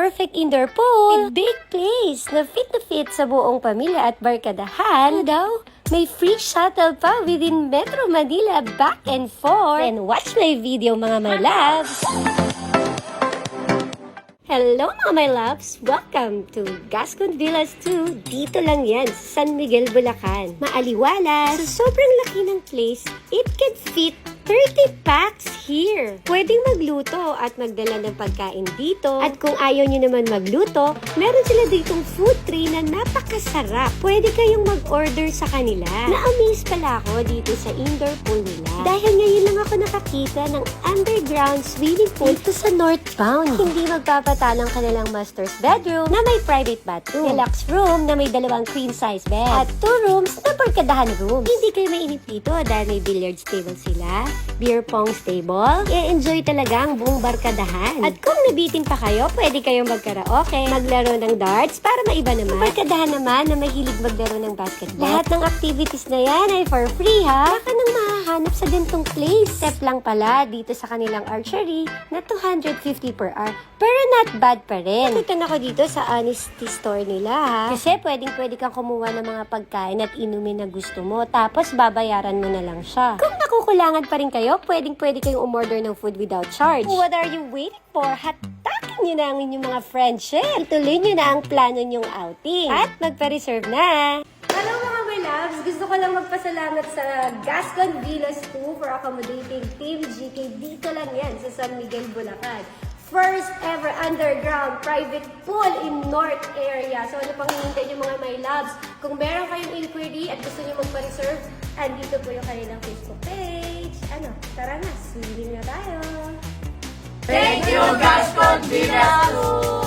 perfect indoor pool with big place na fit sa buong pamilya at barkadahan. Ano daw? May free shuttle pa within Metro Manila back and forth. And watch my video mga my loves! Hello mga my loves! Welcome to Gascon Villas 2. Dito lang yan sa San Miguel, Bulacan. Maaliwalas. Sa sobrang laki ng place, it can fit 30 packs here. Pwedeng magluto at magdala ng pagkain dito. At kung ayaw nyo naman magluto, meron sila ditong food tray na napakasarap. Pwede kayong mag-order sa kanila. Na-amaze pala ako dito sa indoor pool nila. Dahil ngayon lang ako nakakita ng underground swimming pool dito sa northbound. Hindi magpapatalang kanilang master's bedroom na may private bathroom. Deluxe room na may 2 queen size bed. At 2 rooms na barkadahan rooms. Hindi kayo mainip dito dahil may billiards table sila. Beer pong stable. I-enjoy talaga ang buong barkadahan. At kung nabitin pa kayo, pwede kayong magkaraoke, maglaro ng darts para maiba naman. Barkadahan naman na mahilig maglaro ng basketball. Lahat ng activities na yan ay for free ha. Baka nang mahahanap sa gantong place. Step lang pala dito sa kanilang archery na 250 per hour. Pero not bad pa rin. Natutunan ako dito sa honesty store nila ha. Kasi pwede kang kumuha ng mga pagkain at inumin na gusto mo. Tapos babayaran mo na lang siya. Kung nakukulangan pa rin kayo, pwede kayong umorder ng food without charge. What are you waiting for? Hatakin nyo na ang inyong mga friendship. Ituloy nyo na ang plano nyong outing. At magpa-reserve na. Hello mga my loves! Gusto ko lang magpasalamat sa Gascon Villas 2 for accommodating Team GK. Dito lang yan sa San Miguel, Bulacan. First ever underground private pool in North area. So ano pang hinihintay nyo mga my loves? Kung meron kayong inquiry at gusto nyo magpa-reserve, andito po yung kanilang Facebook page. Tara na, swimming na tayo! Thank you, Gascon Villas 2!